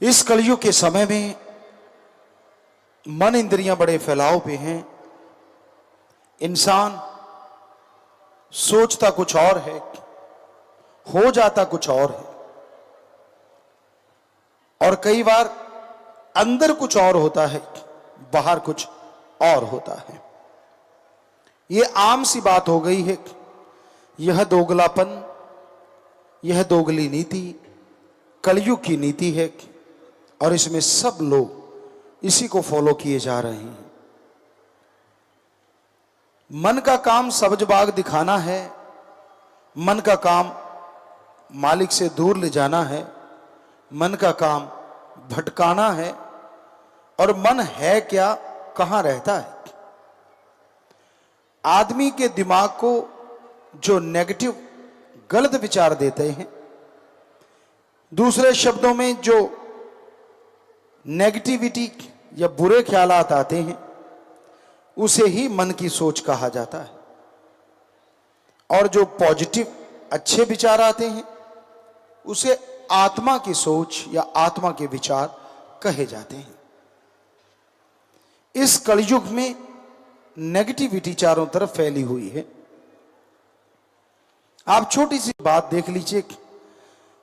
इस कलयुग के समय में मन इंद्रियां बड़े फैलाव पे हैं। इंसान सोचता कुछ और है, हो जाता कुछ और है, और कई बार अंदर कुछ और होता है, बाहर कुछ और होता है। ये आम सी बात हो गई है। यह दोगलापन, यह दोगली नीति कलयुग की नीति है, और इसमें सब लोग इसी को फॉलो किए जा रहे हैं। मन का काम सब्ज बाग दिखाना है, मन का काम मालिक से दूर ले जाना है, मन का काम भटकाना है। और मन है क्या, कहां रहता है? आदमी के दिमाग को जो नेगेटिव गलत विचार देते हैं, दूसरे शब्दों में जो नेगेटिविटी या बुरे ख्यालात आते हैं, उसे ही मन की सोच कहा जाता है। और जो पॉजिटिव अच्छे विचार आते हैं, उसे आत्मा की सोच या आत्मा के विचार कहे जाते हैं। इस कलयुग में नेगेटिविटी चारों तरफ फैली हुई है। आप छोटी सी बात देख लीजिए,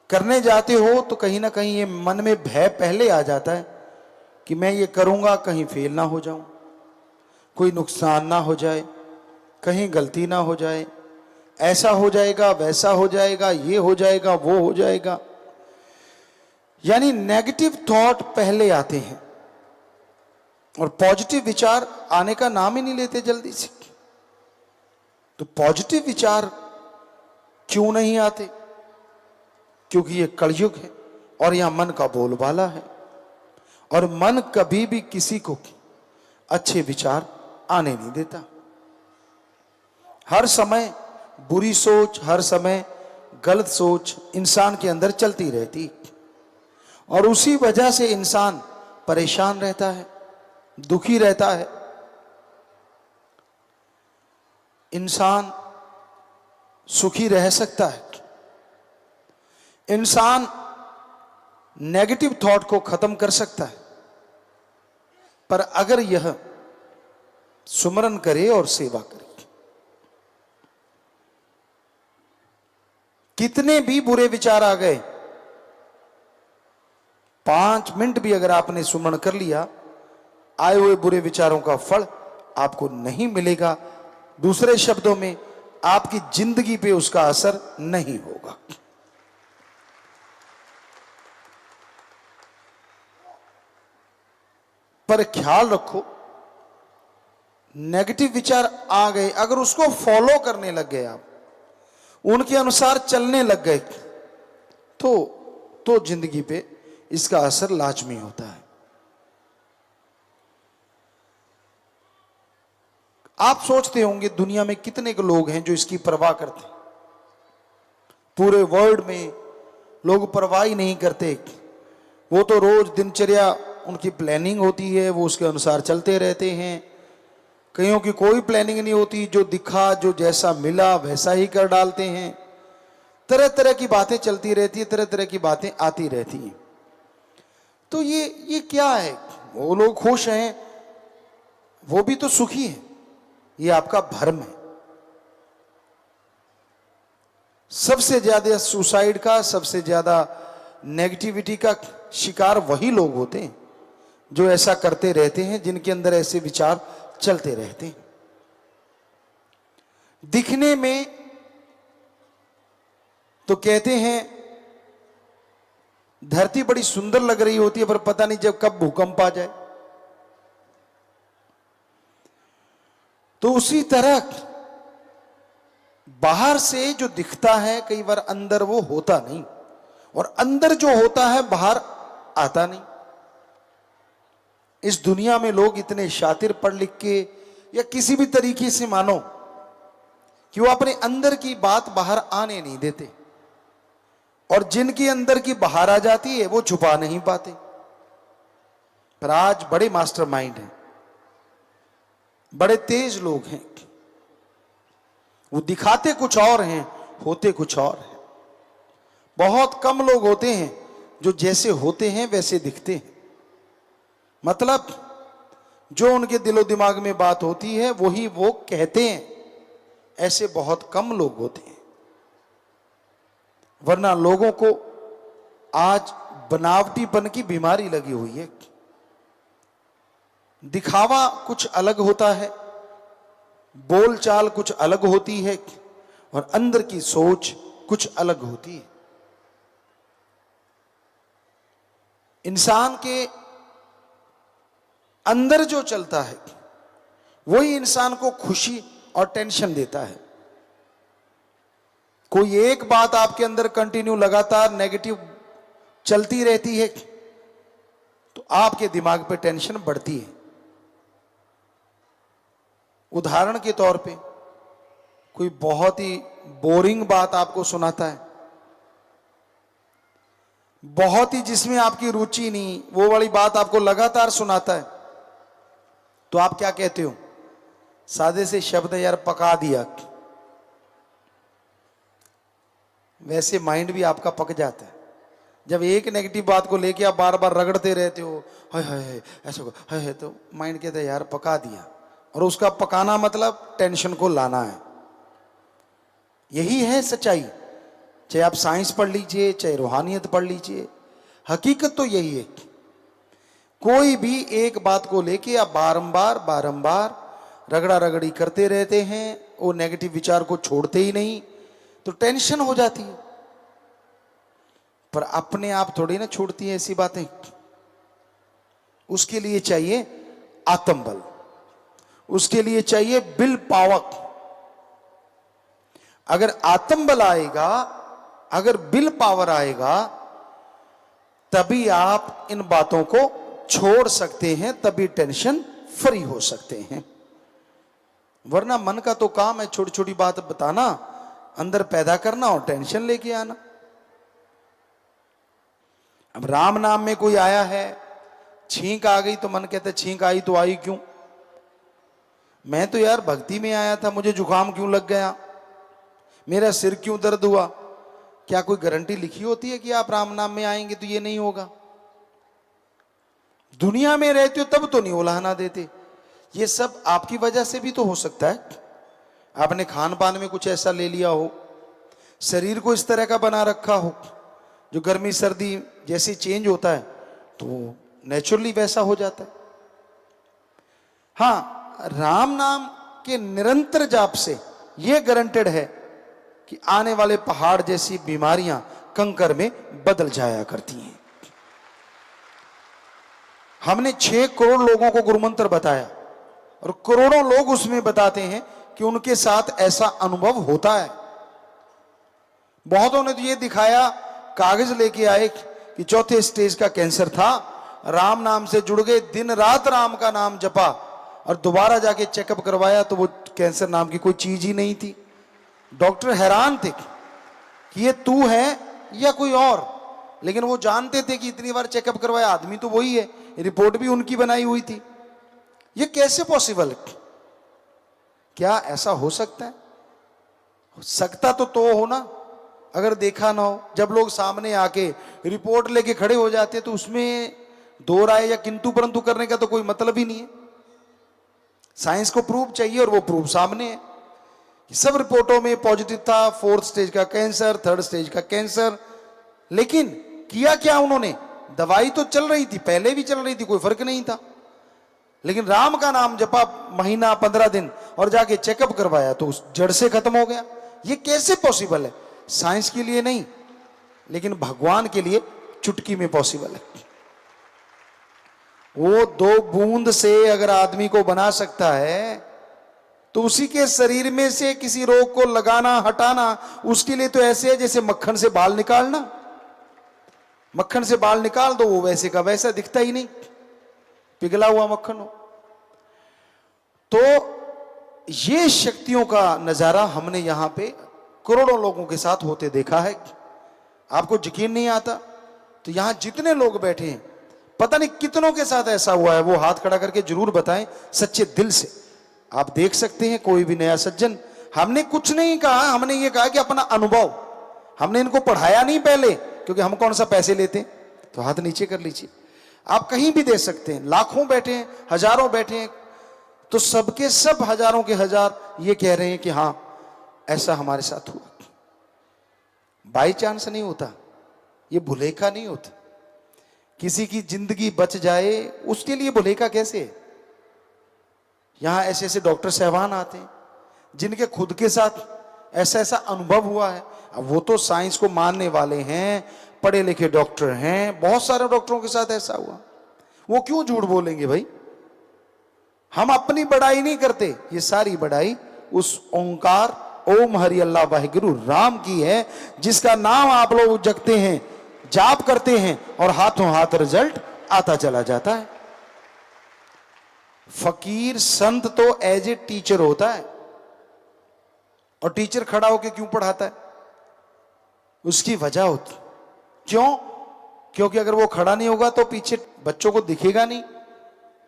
करने जाते हो तो कहीं ना कहीं ये मन में भय पहले आ जाता है कि मैं ये करूंगा कहीं फेल ना हो जाऊं, कोई नुकसान ना हो जाए, कहीं गलती ना हो जाए, ऐसा हो जाएगा, वैसा हो जाएगा, ये हो जाएगा, वो हो जाएगा। यानी नेगेटिव थॉट पहले आते हैं और पॉजिटिव विचार आने का नाम ही नहीं लेते जल्दी से। तो पॉजिटिव विचार क्यों नहीं आते? क्योंकि ये कलयुग है और यहां मन का बोलबाला है, और मन कभी भी किसी को अच्छे विचार आने नहीं देता। हर समय बुरी सोच, हर समय गलत सोच इंसान के अंदर चलती रहती, और उसी वजह से इंसान परेशान रहता है, दुखी रहता है। इंसान सुखी रह सकता है, इंसान नेगेटिव थॉट को खत्म कर सकता है, पर अगर यह सुमरन करे और सेवा करे। कितने भी बुरे विचार आ गए, 5 मिनट भी अगर आपने सुमरण कर लिया, आए हुए बुरे विचारों का फल आपको नहीं मिलेगा। दूसरे शब्दों में, आपकी जिंदगी पे उसका असर नहीं होगा। पर ख्याल रखो, नेगेटिव विचार आ गए, अगर उसको फॉलो करने लग गए, आप उनके अनुसार चलने लग गए, तो जिंदगी पे इसका असर लाजमी होता है। आप सोचते होंगे दुनिया में कितने लोग हैं जो इसकी परवाह करते हैं। पूरे वर्ल्ड में लोग परवाह ही नहीं करते। वो तो रोज दिनचर्या उनकी प्लानिंग होती है, वो उसके अनुसार चलते रहते हैं। कईयों की कोई प्लानिंग नहीं होती, जो दिखा, जो जैसा मिला वैसा ही कर डालते हैं। तरह तरह की बातें चलती रहती है, तरह तरह की बातें आती रहती हैं। तो ये क्या है? वो लोग खुश हैं, वो भी तो सुखी है, ये आपका भ्रम है। सबसे ज्यादा सुसाइड का, सबसे ज्यादा नेगेटिविटी का शिकार वही लोग होते हैं जो ऐसा करते रहते हैं, जिनके अंदर ऐसे विचार चलते रहते हैं। दिखने में तो कहते हैं धरती बड़ी सुंदर लग रही होती है, पर पता नहीं जब कब भूकंप आ जाए। तो उसी तरह बाहर से जो दिखता है, कई बार अंदर वो होता नहीं, और अंदर जो होता है बाहर आता नहीं। इस दुनिया में लोग इतने शातिर पढ़ लिख के या किसी भी तरीके से मानो कि वो अपने अंदर की बात बाहर आने नहीं देते, और जिनकी अंदर की बाहर आ जाती है वो छुपा नहीं पाते। पर आज बड़े मास्टरमाइंड हैं, बड़े तेज लोग हैं, वो दिखाते कुछ और हैं, होते कुछ और हैं। बहुत कम लोग होते हैं जो जैसे होते हैं वैसे दिखते हैं। मतलब जो उनके दिलो दिमाग में बात होती है वही वो कहते हैं। ऐसे बहुत कम लोग होते हैं, वरना लोगों को आज बनावटीपन की बीमारी लगी हुई है। दिखावा कुछ अलग होता है, बोलचाल कुछ अलग होती है, और अंदर की सोच कुछ अलग होती है। इंसान के अंदर जो चलता है वही इंसान को खुशी और टेंशन देता है। कोई एक बात आपके अंदर कंटिन्यू लगातार नेगेटिव चलती रहती है तो आपके दिमाग पे टेंशन बढ़ती है। उदाहरण के तौर पे कोई बहुत ही बोरिंग बात आपको सुनाता है, बहुत ही जिसमें आपकी रुचि नहीं, वो वाली बात आपको लगातार सुनाता है, तो आप क्या कहते हो? सादे से शब्द यार पका दिया। वैसे माइंड भी आपका पक जाता है जब एक नेगेटिव बात को लेके आप बार बार रगड़ते रहते हो, हाय हाय ऐसा हाय, तो माइंड कहता है यार पका दिया। और उसका पकाना मतलब टेंशन को लाना है। यही है सच्चाई। चाहे आप साइंस पढ़ लीजिए, चाहे रूहानियत पढ़ लीजिए, हकीकत तो यही है। कोई भी एक बात को लेके आप बारंबार बारंबार रगड़ा रगड़ी करते रहते हैं, वो नेगेटिव विचार को छोड़ते ही नहीं, तो टेंशन हो जाती है। पर अपने आप थोड़ी ना छूटती है ऐसी बातें। उसके लिए चाहिए आत्मबल, उसके लिए चाहिए विल पावर। अगर आत्मबल आएगा, अगर विल पावर आएगा, तभी आप इन बातों को छोड़ सकते हैं, तभी टेंशन फ्री हो सकते हैं। वरना मन का तो काम है छोटी छोटी बात बताना, अंदर पैदा करना और टेंशन लेके आना। अब राम नाम में कोई आया है, छींक आ गई तो मन कहता है छींक आई तो आई क्यों? मैं तो यार भक्ति में आया था, मुझे जुकाम क्यों लग गया, मेरा सिर क्यों दर्द हुआ? क्या कोई गारंटी लिखी होती है कि आप राम नाम में आएंगे तो ये नहीं होगा? दुनिया में रहते हो तब तो नहीं उलाहना देते। ये सब आपकी वजह से भी तो हो सकता है। आपने खान पान में कुछ ऐसा ले लिया हो, शरीर को इस तरह का बना रखा हो, जो गर्मी सर्दी जैसे चेंज होता है तो नेचुरली वैसा हो जाता है। हाँ, राम नाम के निरंतर जाप से यह गारंटेड है कि आने वाले पहाड़ जैसी बीमारियां कंकर में बदल जाया करती हैं। हमने 6 करोड़ लोगों को गुरुमंत्र बताया और करोड़ों लोग उसमें बताते हैं कि उनके साथ ऐसा अनुभव होता है। बहुतों ने तो ये दिखाया, कागज लेके आए कि 4थे स्टेज का कैंसर था, राम नाम से जुड़ गए, दिन रात राम का नाम जपा और दोबारा जाके चेकअप करवाया तो वो कैंसर नाम की कोई चीज ही नहीं थी। डॉक्टर हैरान थे कि ये तू है या कोई और, लेकिन वो जानते थे कि इतनी बार चेकअप करवाया आदमी तो वही है, रिपोर्ट भी उनकी बनाई हुई थी। ये कैसे पॉसिबल है? क्या ऐसा हो सकता है? सकता तो हो ना, अगर देखा ना हो। जब लोग सामने आके रिपोर्ट लेके खड़े हो जाते तो उसमें दो राय या किंतु परंतु करने का तो कोई मतलब ही नहीं है। साइंस को प्रूफ चाहिए और वो प्रूफ सामने है। सब रिपोर्टों में पॉजिटिव था, 4th स्टेज का कैंसर, 3rd स्टेज का कैंसर। लेकिन किया क्या उन्होंने? दवाई तो चल रही थी, पहले भी चल रही थी, कोई फर्क नहीं था, लेकिन राम का नाम जपा महीना 15 दिन और जाके चेकअप करवाया तो उस जड़ से खत्म हो गया। ये कैसे पॉसिबल है? साइंस के लिए नहीं, लेकिन भगवान के लिए चुटकी में पॉसिबल है। वो 2 बूंद से अगर आदमी को बना सकता है तो उसी के शरीर में से किसी रोग को लगाना हटाना उसके लिए तो ऐसे है जैसे मक्खन से बाल निकालना। मक्खन से बाल निकाल दो, वो वैसे का वैसा दिखता ही नहीं, पिघला हुआ मक्खन हो। तो ये शक्तियों का नजारा हमने यहां पे करोड़ों लोगों के साथ होते देखा है। आपको यकीन नहीं आता तो यहां जितने लोग बैठे हैं, पता नहीं कितनों के साथ ऐसा हुआ है, वो हाथ खड़ा करके जरूर बताएं सच्चे दिल से। आप देख सकते हैं कोई भी नया सज्जन, हमने कुछ नहीं कहा, हमने ये कहा कि अपना अनुभव, हमने इनको पढ़ाया नहीं पहले, क्योंकि हम कौन सा पैसे लेते हैं, तो हाथ नीचे कर लीजिए। आप कहीं भी दे सकते हैं, लाखों बैठे हैं, हजारों बैठे हैं, तो सबके सब हजारों के हजार ये कह रहे हैं कि हाँ ऐसा हमारे साथ हुआ। बाई चांस नहीं होता, ये भुलेखा नहीं होता। किसी की जिंदगी बच जाए उसके लिए भुलेखा कैसे? यहां ऐसे ऐसे डॉक्टर साहबान आते हैं जिनके खुद के साथ ऐसा ऐसा अनुभव हुआ है। अब वो तो साइंस को मानने वाले हैं, पढ़े लिखे डॉक्टर हैं, बहुत सारे डॉक्टरों के साथ ऐसा हुआ, वो क्यों झूठ बोलेंगे भाई? हम अपनी बड़ाई नहीं करते, ये सारी बड़ाई उस ओंकार ओम हरि अल्लाह वाहिगुरु राम की है, जिसका नाम आप लोग जगते हैं, जाप करते हैं और हाथों हाथ रिजल्ट आता चला जाता है। फकीर संत तो एज ए टीचर होता है, और टीचर खड़ा होकर क्यों पढ़ाता है? उसकी वजह होती। क्यों? क्योंकि अगर वो खड़ा नहीं होगा तो पीछे बच्चों को दिखेगा नहीं,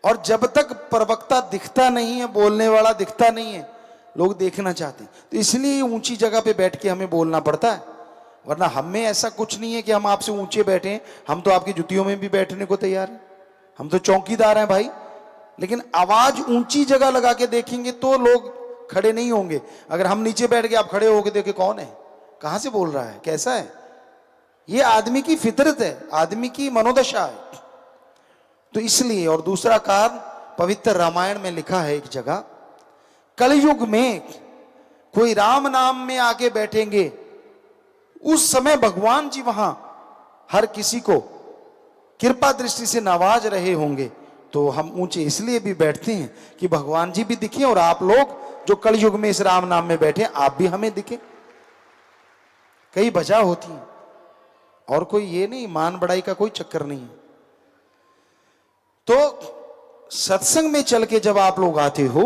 और जब तक प्रवक्ता दिखता नहीं है, बोलने वाला दिखता नहीं है, लोग देखना चाहते हैं। तो इसलिए ऊंची जगह पे बैठ के हमें बोलना पड़ता है, वरना हम में ऐसा कुछ नहीं है कि हम आपसे ऊंचे बैठे हैं। हम तो आपकी जुतियों में भी बैठने को तैयार हैं, हम तो चौकीदार हैं भाई। लेकिन आवाज ऊंची जगह लगा के देखेंगे तो लोग खड़े नहीं होंगे। अगर हम नीचे बैठ के आप खड़े होके देखे कौन है, कहां से बोल रहा है, कैसा है, ये आदमी की फितरत है, आदमी की मनोदशा है। तो इसलिए, और दूसरा कारण पवित्र रामायण में लिखा है एक जगह, कलयुग में कोई राम नाम में आके बैठेंगे, उस समय भगवान जी वहां हर किसी को कृपा दृष्टि से नवाज रहे होंगे। तो हम ऊंचे इसलिए भी बैठते हैं कि भगवान जी भी दिखे, और आप लोग जो कलयुग में इस राम नाम में बैठे आप भी हमें दिखे। कई वजह होती है, और कोई ये नहीं, मान बढ़ाई का कोई चक्कर नहीं है। तो सत्संग में चल के जब आप लोग आते हो,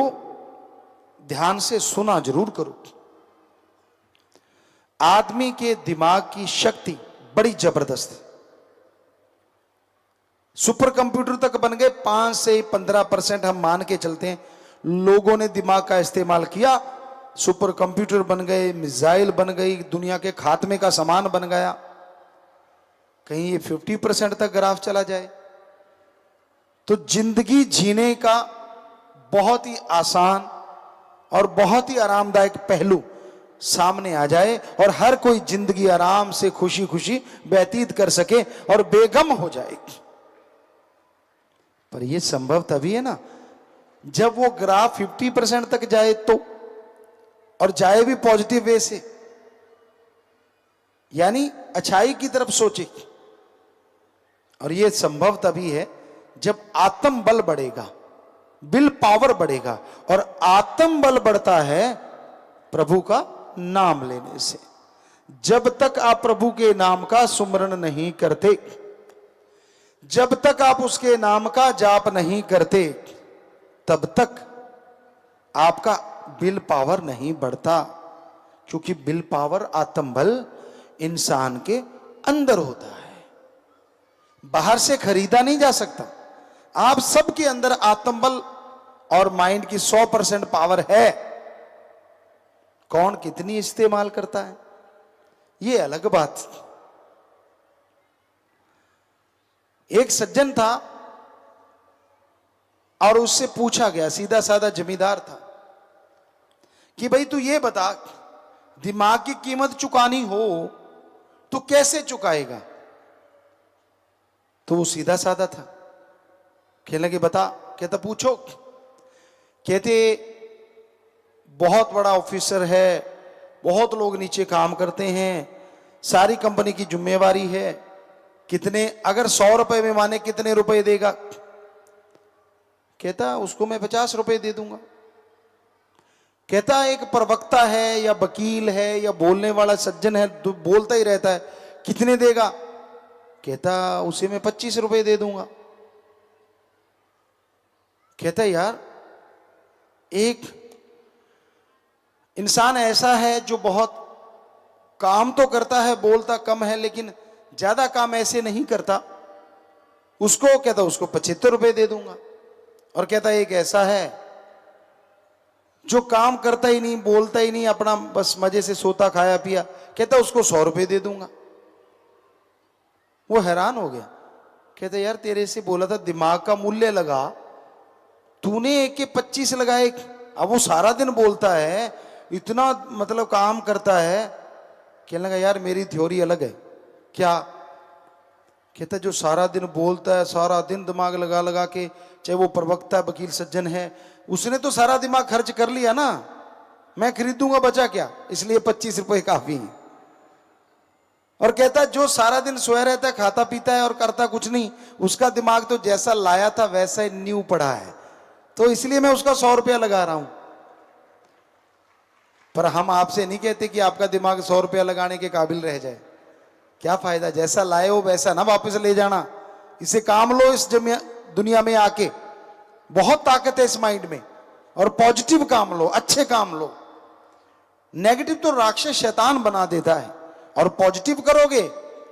ध्यान से सुना जरूर करो। आदमी के दिमाग की शक्ति बड़ी जबरदस्त है। सुपर कंप्यूटर तक बन गए, 5 से 15% हम मान के चलते हैं लोगों ने दिमाग का इस्तेमाल किया, सुपर कंप्यूटर बन गए, मिसाइल बन गई, दुनिया के खात्मे का सामान बन गया। कहीं ये 50% तक ग्राफ चला जाए तो जिंदगी जीने का बहुत ही आसान और बहुत ही आरामदायक पहलू सामने आ जाए, और हर कोई जिंदगी आराम से खुशी खुशी व्यतीत कर सके और बेगम हो जाए। पर यह संभव तभी है ना जब वो ग्राफ 50% तक जाए, तो और जाए भी पॉजिटिव वे से, यानी अच्छाई की तरफ सोचे। और यह संभव तभी है जब आत्म बल बढ़ेगा, विल पावर बढ़ेगा, और आत्म बल बढ़ता है प्रभु का नाम लेने से। जब तक आप प्रभु के नाम का सुमरण नहीं करते, जब तक आप उसके नाम का जाप नहीं करते, तब तक आपका विल पावर नहीं बढ़ता, क्योंकि विल पावर आत्म बल इंसान के अंदर होता है, बाहर से खरीदा नहीं जा सकता। आप सबके अंदर आत्म बल और माइंड की 100% पावर है, कौन कितनी इस्तेमाल करता है ये अलग बात। एक सज्जन था और उससे पूछा गया, सीधा साधा जमींदार था, कि भाई तू ये बता, दिमाग की कीमत चुकानी हो तो कैसे चुकाएगा? तो वो सीधा साधा था, कहने लगे बता। कहता पूछो। कहते बहुत बड़ा ऑफिसर है, बहुत लोग नीचे काम करते हैं, सारी कंपनी की जिम्मेवारी है, कितने, अगर 100 रुपए में माने कितने रुपए देगा? कहता उसको मैं 50 रुपए दे दूंगा। कहता एक प्रवक्ता है या वकील है या बोलने वाला सज्जन है, बोलता ही रहता है, कितने देगा? कहता उसे मैं 25 रुपए दे दूंगा। कहता यार एक इंसान ऐसा है जो बहुत काम तो करता है, बोलता कम है, लेकिन ज्यादा काम ऐसे नहीं करता, उसको कहता उसको 75 रुपए दे दूंगा। और कहता एक ऐसा है जो काम करता ही नहीं, बोलता ही नहीं, अपना बस मजे से सोता खाया पिया, कहता उसको 100 रुपए दे दूंगा। वो हैरान हो गया, कहते यार तेरे से बोला था दिमाग का मूल्य लगा, तूने एक के 25 लगाए। अब वो सारा दिन बोलता है, इतना मतलब काम करता है। कहने लगा यार मेरी थ्योरी अलग है। क्या? कहता जो सारा दिन बोलता है, सारा दिन दिमाग लगा लगा के, चाहे वो प्रवक्ता वकील सज्जन है, उसने तो सारा दिमाग खर्च कर लिया ना, मैं खरीदूंगा बचा क्या, इसलिए 25 रुपए काफी है। और कहता जो सारा दिन सोया रहता है, खाता पीता है और करता कुछ नहीं, उसका दिमाग तो जैसा लाया था वैसा ही न्यू पड़ा है, तो इसलिए मैं उसका 100 रुपया लगा रहा हूं। पर हम आपसे नहीं कहते कि आपका दिमाग 100 रुपया लगाने के काबिल रह जाए। क्या फायदा, जैसा लाए हो वैसा ना वापस ले जाना। इसे काम लो, इस दुनिया में आके बहुत ताकत है इस माइंड में, और पॉजिटिव काम लो, अच्छे काम लो। नेगेटिव तो राक्षस शैतान बना देता है, और पॉजिटिव करोगे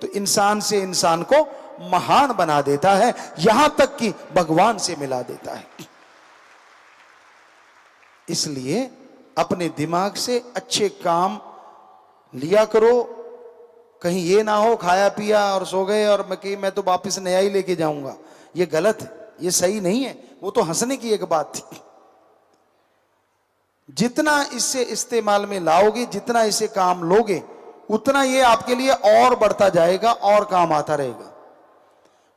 तो इंसान से इंसान को महान बना देता है, यहां तक कि भगवान से मिला देता है। इसलिए अपने दिमाग से अच्छे काम लिया करो। कहीं ये ना हो खाया पिया और सो गए और मैं तो वापस नया ही लेके जाऊंगा, ये गलत है, ये सही नहीं है। वो तो हंसने की एक बात थी। जितना इससे इस्तेमाल में लाओगे, जितना इसे काम लोगे, उतना ये आपके लिए और बढ़ता जाएगा और काम आता रहेगा।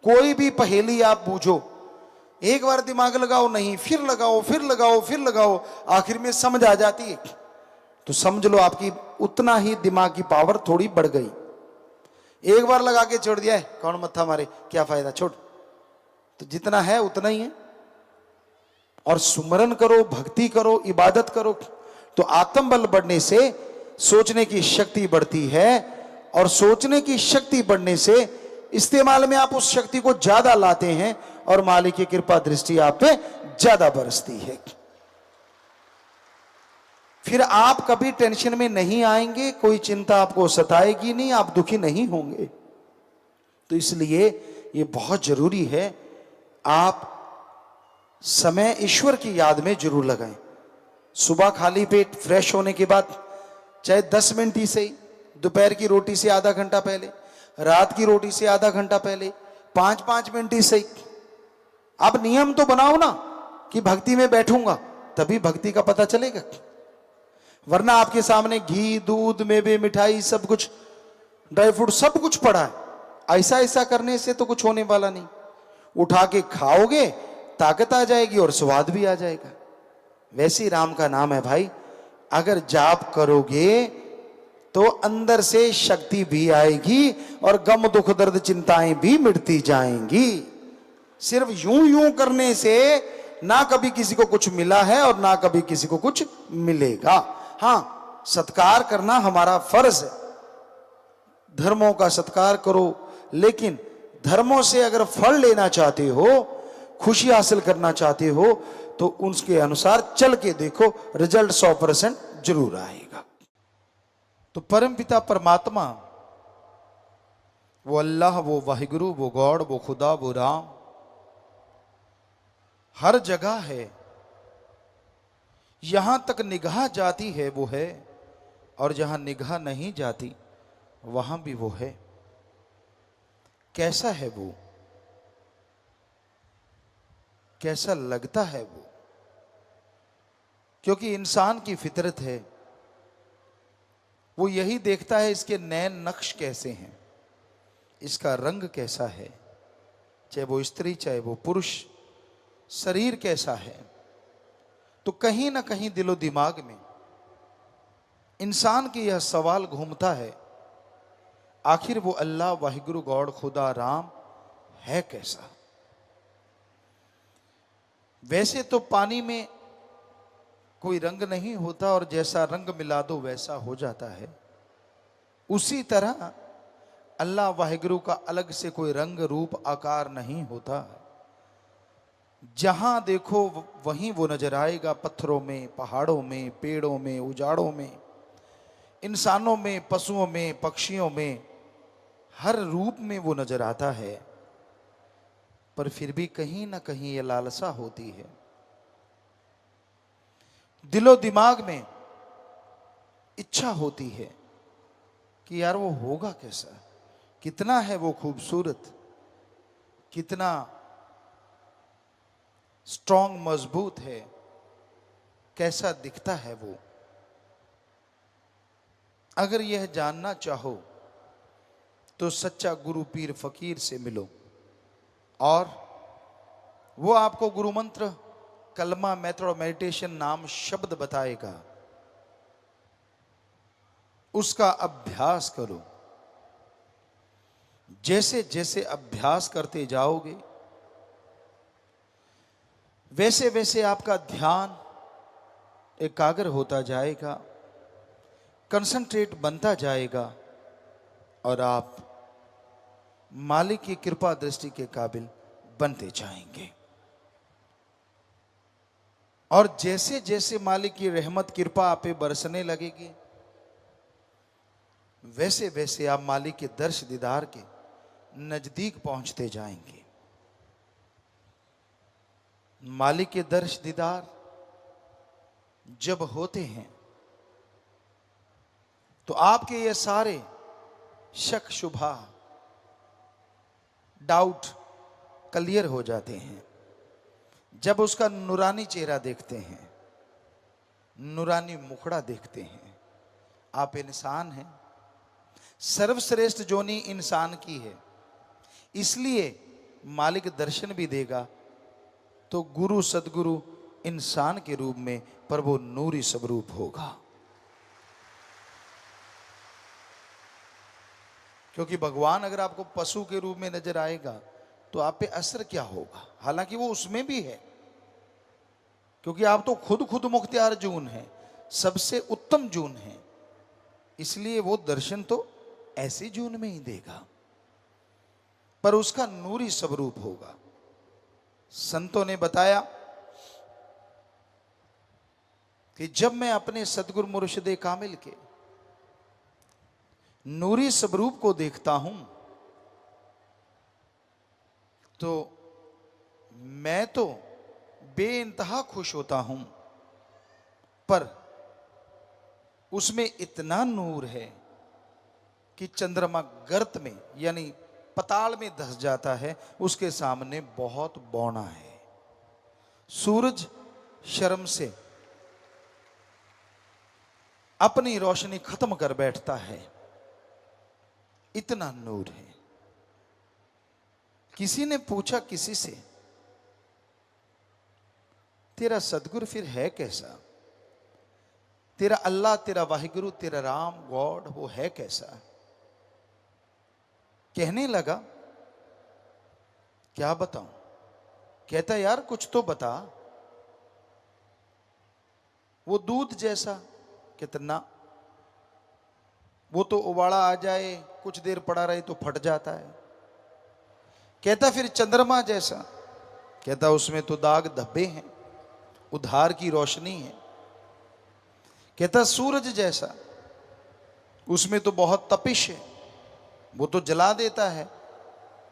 कोई भी पहेली आप बूझो, एक बार दिमाग लगाओ नहीं, फिर लगाओ, फिर लगाओ, फिर लगाओ, आखिर में समझ आ जाती है, तो समझ लो आपकी उतना ही दिमाग की पावर थोड़ी बढ़ गई। एक बार लगा के छोड़ दिया है, कौन मत्था मारे, क्या फायदा, छोड़। तो जितना है उतना ही है। और सुमरन करो, भक्ति करो, इबादत करो, तो आत्मबल बढ़ने से सोचने की शक्ति बढ़ती है, और सोचने की शक्ति बढ़ने से इस्तेमाल में आप उस शक्ति को ज्यादा लाते हैं, और मालिक की कृपा दृष्टि आप पे ज्यादा बरसती है। फिर आप कभी टेंशन में नहीं आएंगे, कोई चिंता आपको सताएगी नहीं, आप दुखी नहीं होंगे। तो इसलिए ये बहुत जरूरी है, आप समय ईश्वर की याद में जरूर लगाएं। सुबह खाली पेट फ्रेश होने के बाद, चाहे 10 मिनट ही सही, दोपहर की रोटी से आधा घंटा पहले, रात की रोटी से आधा घंटा पहले, 5-5 मिनट ही सही। आप नियम तो बनाओ ना कि भक्ति में बैठूंगा, तभी भक्ति का पता चलेगा। वरना आपके सामने घी, दूध, मेवे, मिठाई, सब कुछ, ड्राई फ्रूट, सब कुछ पड़ा है। ऐसा ऐसा करने से तो कुछ होने वाला नहीं। उठा के खाओगे, ताकत आ जाएगी और स्वाद भी आ जाएगा। वैसे ही राम का नाम है भाई, अगर जाप करोगे तो अंदर से शक्ति भी आएगी, और गम दुख दर्द चिंताएं भी मिटती जाएंगी। सिर्फ यूं यूं करने से ना कभी किसी को कुछ मिला है और ना कभी किसी को कुछ मिलेगा। हाँ, सत्कार करना हमारा फर्ज है, धर्मों का सत्कार करो, लेकिन धर्मों से अगर फल लेना चाहते हो, खुशी हासिल करना चाहते हो, तो उसके अनुसार चल के देखो, रिजल्ट 100% जरूर आएगा। तो परमपिता परमात्मा, वो अल्लाह, वो वाहिगुरु, वो गॉड, वो खुदा, वो राम हर जगह है। यहां तक निगाह जाती है वो है, और जहां निगाह नहीं जाती वहां भी वो है। कैसा है वो, कैसा लगता है वो? क्योंकि इंसान की फितरत है, वो यही देखता है इसके नैन नक्श कैसे हैं, इसका रंग कैसा है, चाहे वो स्त्री चाहे वो पुरुष, शरीर कैसा है। तो कहीं ना कहीं दिलो दिमाग में इंसान की यह सवाल घूमता है, आखिर वो अल्लाह, वाहिगुरु, गॉड, खुदा, राम है कैसा? वैसे तो पानी में कोई रंग नहीं होता, और जैसा रंग मिला दो वैसा हो जाता है। उसी तरह अल्लाह वाहिगुरु का अलग से कोई रंग रूप आकार नहीं होता। जहां देखो वहीं वो नजर आएगा, पत्थरों में, पहाड़ों में, पेड़ों में, उजाड़ों में, इंसानों में, पशुओं में, पक्षियों में, हर रूप में वो नजर आता है। पर फिर भी कहीं ना कहीं ये लालसा होती है, दिलो दिमाग में इच्छा होती है कि यार वो होगा कैसा, कितना है वो खूबसूरत, कितना स्ट्रांग, मजबूत है, कैसा दिखता है वो। अगर यह जानना चाहो तो सच्चा गुरु पीर फकीर से मिलो और वो आपको गुरु मंत्र, कलमा, मेथड और मेडिटेशन नाम शब्द बताएगा। उसका अभ्यास करो। जैसे जैसे अभ्यास करते जाओगे वैसे वैसे आपका ध्यान एकाग्र होता जाएगा, कंसंट्रेट बनता जाएगा और आप मालिक की कृपा दृष्टि के काबिल बनते जाएंगे। और जैसे जैसे मालिक की रहमत कृपा आप पे बरसने लगेगी वैसे वैसे आप मालिक के दर्श दीदार के नजदीक पहुंचते जाएंगे। मालिक के दर्श दीदार जब होते हैं तो आपके ये सारे शक शुभा डाउट क्लियर हो जाते हैं। जब उसका नूरानी चेहरा देखते हैं, नूरानी मुखड़ा देखते हैं, आप इंसान हैं। सर्वश्रेष्ठ जोनी इंसान की है, इसलिए मालिक दर्शन भी देगा तो गुरु सदगुरु इंसान के रूप में, पर वो नूरी स्वरूप होगा। क्योंकि भगवान अगर आपको पशु के रूप में नजर आएगा तो आप पे असर क्या होगा। हालांकि वो उसमें भी है, क्योंकि आप तो खुद मुख्तियार जून है, सबसे उत्तम जून है, इसलिए वो दर्शन तो ऐसे जून में ही देगा, पर उसका नूरी स्वरूप होगा। संतों ने बताया कि जब मैं अपने सदगुरु मुर्शिदे कामिल के नूरी स्वरूप को देखता हूं तो मैं तो बेइंतहा खुश होता हूं, पर उसमें इतना नूर है कि चंद्रमा गर्त में यानी पताल में धंस जाता है, उसके सामने बहुत बौना है। सूरज शर्म से अपनी रोशनी खत्म कर बैठता है, इतना नूर है। किसी ने पूछा किसी से, तेरा सदगुरु फिर है कैसा, तेरा अल्लाह, तेरा वाहिगुरु, तेरा राम गॉड वो है कैसा। कहने लगा क्या बताऊं। कहता यार कुछ तो बता। वो दूध जैसा। कितना, वो तो उबाला आ जाए कुछ देर पड़ा रहे तो फट जाता है। कहता फिर चंद्रमा जैसा। कहता उसमें तो दाग धब्बे हैं, उधार की रोशनी है। कहता सूरज जैसा, उसमें तो बहुत तपिश है, वो तो जला देता है,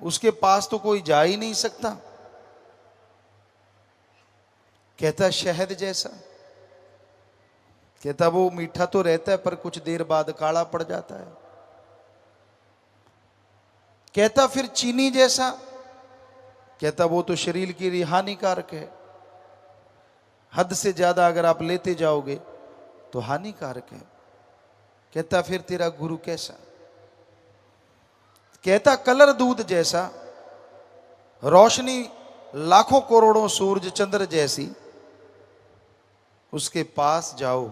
उसके पास तो कोई जा ही नहीं सकता। कहता शहद जैसा। कहता वो मीठा तो रहता है पर कुछ देर बाद काला पड़ जाता है। कहता फिर चीनी जैसा। कहता वो तो शरीर के लिए हानिकारक है, हद से ज्यादा अगर आप लेते जाओगे तो हानिकारक है। कहता फिर तेरा गुरु कैसा। कहता कलर दूध जैसा, रोशनी लाखों करोड़ों सूरज चंद्र जैसी, उसके पास जाओ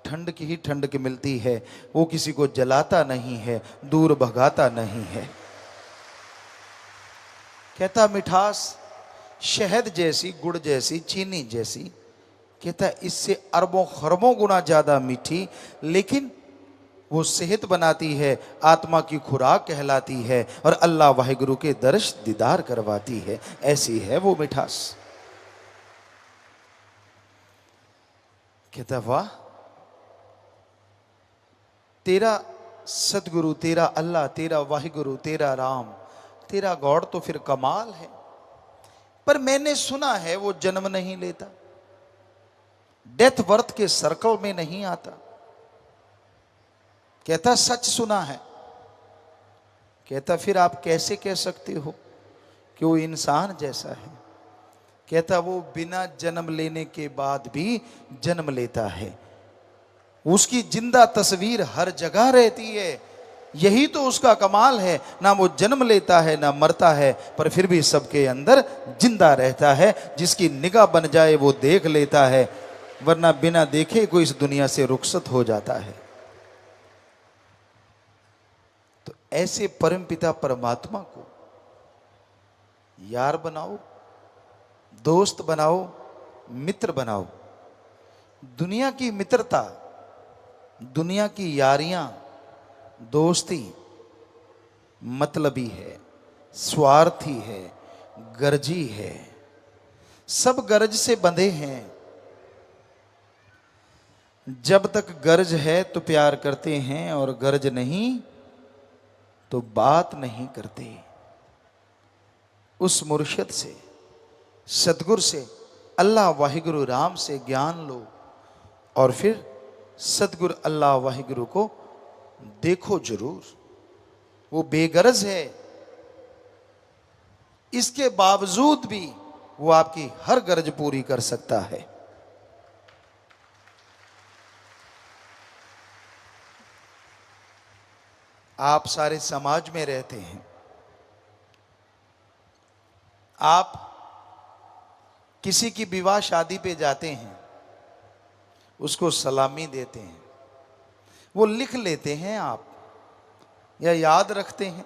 ठंड की ही ठंड की मिलती है, वो किसी को जलाता नहीं है, दूर भगाता नहीं है। कहता मिठास शहद जैसी, गुड़ जैसी, चीनी जैसी। कहता इससे अरबों खरबों गुना ज्यादा मीठी, लेकिन वो सेहत बनाती है, आत्मा की खुराक कहलाती है और अल्लाह वाहिगुरु के दर्श दीदार करवाती है। ऐसी है वो मिठास। कहता वाह, तेरा सदगुरु, तेरा अल्लाह, तेरा वाहिगुरु, तेरा राम, तेरा गॉड तो फिर कमाल है। पर मैंने सुना है वो जन्म नहीं लेता, डेथ बर्थ के सर्कल में नहीं आता। कहता सच सुना है। कहता फिर आप कैसे कह सकते हो कि वो इंसान जैसा है। कहता वो बिना जन्म लेने के बाद भी जन्म लेता है, उसकी जिंदा तस्वीर हर जगह रहती है। यही तो उसका कमाल है, ना वो जन्म लेता है ना मरता है, पर फिर भी सबके अंदर जिंदा रहता है। जिसकी निगाह बन जाए वो देख लेता है, वरना बिना देखे कोई इस दुनिया से रुखसत हो जाता है। तो ऐसे परमपिता परमात्मा को यार बनाओ, दोस्त बनाओ, मित्र बनाओ। दुनिया की मित्रता, दुनिया की यारियां, दोस्ती मतलबी है, स्वार्थी है, गर्जी है। सब गर्ज से बंधे हैं। जब तक गर्ज है तो प्यार करते हैं, और गर्ज नहीं तो बात नहीं करते। उस मुर्शिद से, सतगुरु से, अल्लाह वाहिगुरु राम से ज्ञान लो, और फिर सतगुरु अल्लाह वाहिगुरु को देखो जरूर। वो बेगरज है, इसके बावजूद भी वो आपकी हर गरज पूरी कर सकता है। आप सारे समाज में रहते हैं, आप किसी की विवाह शादी पे जाते हैं, उसको सलामी देते हैं, वो लिख लेते हैं आप, या याद रखते हैं,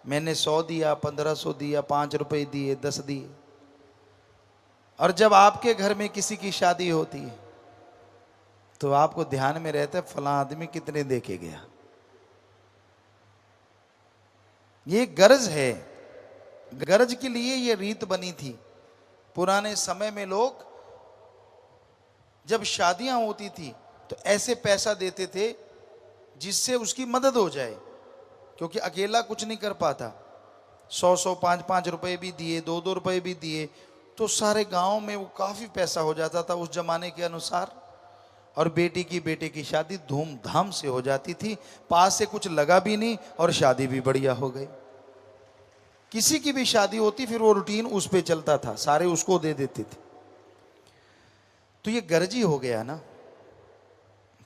मैंने 100 दिया, 1500 दिया, 5 रुपए दिए, 10 दिए। और जब आपके घर में किसी की शादी होती है तो आपको ध्यान में रहता है फलां आदमी कितने दे के गया। ये गरज है, गरज के लिए ये रीत बनी थी। पुराने समय में लोग जब शादियां होती थी तो ऐसे पैसा देते थे जिससे उसकी मदद हो जाए, क्योंकि अकेला कुछ नहीं कर पाता। 100-100, 5-5 रुपए भी दिए, 2-2 रुपए भी दिए, तो सारे गांव में वो काफी पैसा हो जाता था उस जमाने के अनुसार। और बेटी की शादी धूमधाम से हो जाती थी, पास से कुछ लगा भी नहीं और शादी भी बढ़िया हो गई। किसी की भी शादी होती फिर वो रूटीन उस पे चलता था, सारे उसको दे देते थे। तो ये गर्जी हो गया ना।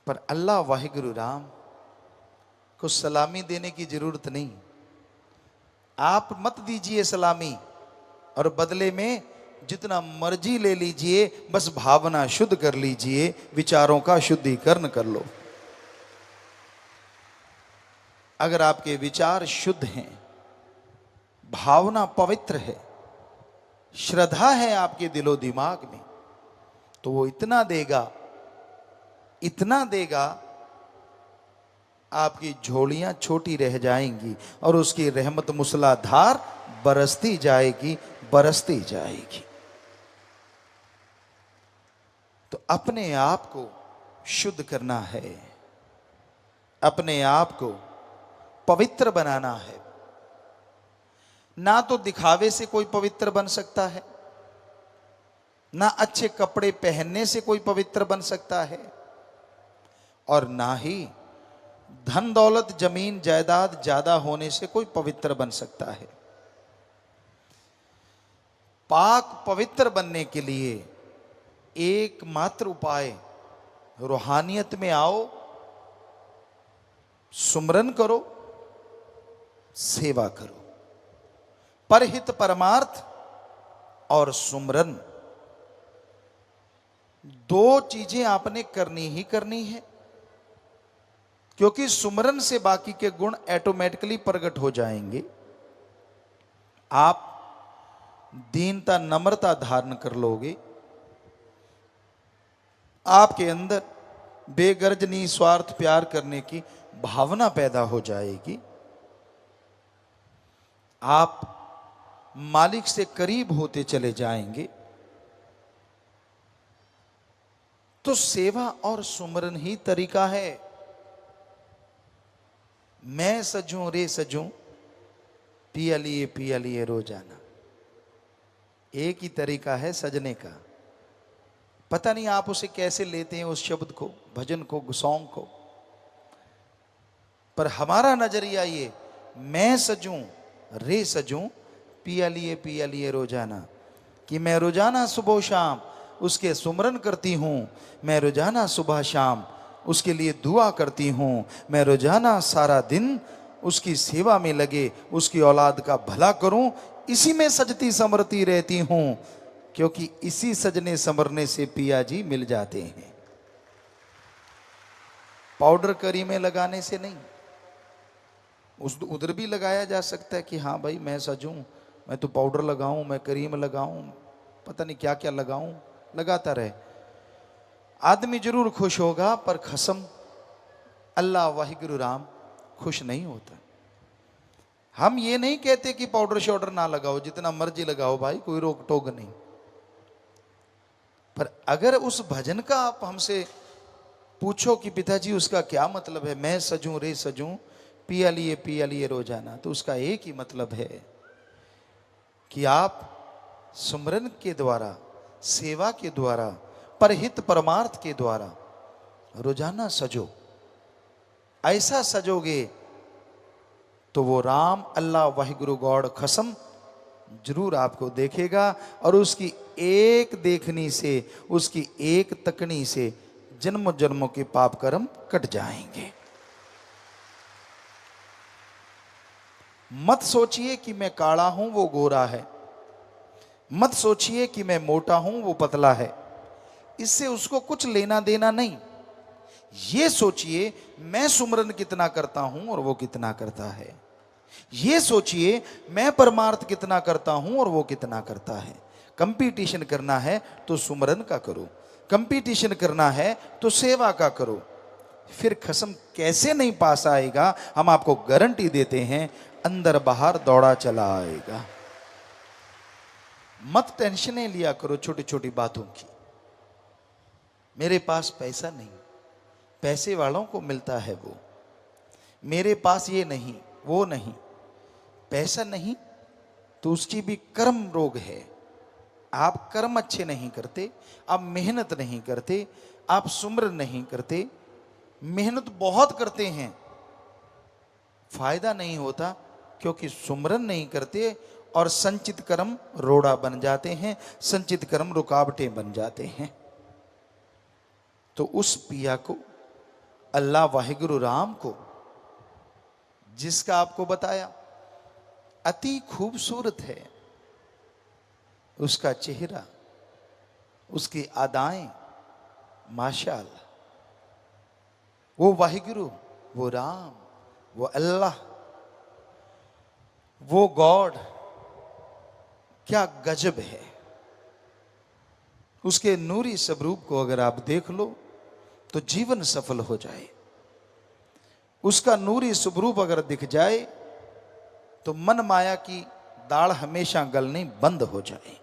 पर अल्लाह वाहिगुरु राम को सलामी देने की जरूरत नहीं। आप मत दीजिए सलामी, और बदले में जितना मर्जी ले लीजिए, बस भावना शुद्ध कर लीजिए, विचारों का शुद्धिकरण कर लो। अगर आपके विचार शुद्ध हैं, भावना पवित्र है, श्रद्धा है आपके दिलो दिमाग में, तो वो इतना देगा, इतना देगा, आपकी झोलियां छोटी रह जाएंगी और उसकी रहमत मूसलाधार बरसती जाएगी, बरसती जाएगी। तो अपने आप को शुद्ध करना है, अपने आप को पवित्र बनाना है। ना तो दिखावे से कोई पवित्र बन सकता है, ना अच्छे कपड़े पहनने से कोई पवित्र बन सकता है, और ना ही धन दौलत जमीन जायदाद ज्यादा होने से कोई पवित्र बन सकता है। पाक पवित्र बनने के लिए एकमात्र उपाय, रूहानियत में आओ, सुमरन करो, सेवा करो। परहित परमार्थ और सुमरन, दो चीजें आपने करनी ही करनी है, क्योंकि सुमरन से बाकी के गुण ऑटोमेटिकली प्रकट हो जाएंगे। आप दीनता नम्रता धारण कर लोगे, आपके अंदर बेगर्ज निस्वार्थ प्यार करने की भावना पैदा हो जाएगी। आप मालिक से करीब होते चले जाएंगे। तो सेवा और सुमरन ही तरीका है। मैं सजूं रे सजूं, पिया लिए रोजाना, एक ही तरीका है सजने का। पता नहीं आप उसे कैसे लेते हैं, उस शब्द को, भजन को, सॉन्ग को, पर हमारा नजरिया ये, मैं सजूं रे सजूं, पिया लिए रोजाना, कि मैं रोजाना सुबह शाम उसके सुमरन करती हूँ, मैं रोजाना सुबह शाम उसके लिए दुआ करती हूँ, मैं रोजाना सारा दिन उसकी सेवा में लगे उसकी औलाद का भला करूं, इसी में सजती संवरती रहती हूं, क्योंकि इसी सजने संवरने से पिया जी मिल जाते हैं। पाउडर करी में लगाने से नहीं, उधर भी लगाया जा सकता है कि हाँ भाई मैं सजूं, मैं तो पाउडर लगाऊं, मैं क्रीम लगाऊं, पता नहीं क्या क्या लगाऊं, लगाता रहे, आदमी जरूर खुश होगा, पर खसम अल्लाह वाहिगुरु राम खुश नहीं होता। हम ये नहीं कहते कि पाउडर शाउडर ना लगाओ, जितना मर्जी लगाओ भाई, कोई रोक टोक नहीं, पर अगर उस भजन का आप हमसे पूछो कि पिताजी उसका क्या मतलब है, मैं सजूं रे सजूं पिया लिए रोजाना, तो उसका एक ही मतलब है कि आप सुमरन के द्वारा, सेवा के द्वारा, परहित परमार्थ के द्वारा रोजाना सजो। ऐसा सजोगे तो वो राम अल्लाह वाहिगुरु गॉड खसम जरूर आपको देखेगा, और उसकी एक देखनी से, उसकी एक तकनी से जन्म जन्मों के पाप कर्म कट जाएंगे। मत सोचिए कि मैं काला हूं वो गोरा है, मत सोचिए कि मैं मोटा हूं वो पतला है, इससे उसको कुछ लेना देना नहीं। ये सोचिए मैं सुमरन कितना करता हूं और वो कितना करता है, ये सोचिए मैं परमार्थ कितना करता हूं और वो कितना करता है। कंपटीशन करना है तो सुमरन का करो, कंपटीशन करना है तो सेवा का करो, फिर खसम कैसे नहीं पास आएगा, हम आपको गारंटी देते हैं, अंदर बाहर दौड़ा चला आएगा। मत टेंशनें लिया करो छोटी छोटी बातों की, मेरे पास पैसा नहीं, पैसे वालों को मिलता है वो, मेरे पास ये नहीं वो नहीं, पैसा नहीं तो उसकी भी कर्म रोग है। आप कर्म अच्छे नहीं करते, आप मेहनत नहीं करते, आप सुमरन नहीं करते, मेहनत बहुत करते हैं, फायदा नहीं होता, क्योंकि सुमरन नहीं करते और संचित कर्म रोड़ा बन जाते हैं, संचित कर्म रुकावटें बन जाते हैं। तो उस पिया को, अल्लाह वाहिगुरु राम को, जिसका आपको बताया अति खूबसूरत है उसका चेहरा, उसकी अदाएं, माशाअल्लाह, वो वाहिगुरु, वो राम, वो अल्लाह, वो गॉड, क्या गजब है। उसके नूरी स्वरूप को अगर आप देख लो तो जीवन सफल हो जाए, उसका नूरी स्वरूप अगर दिख जाए तो मन माया की दाढ़ हमेशा गलनी बंद हो जाए,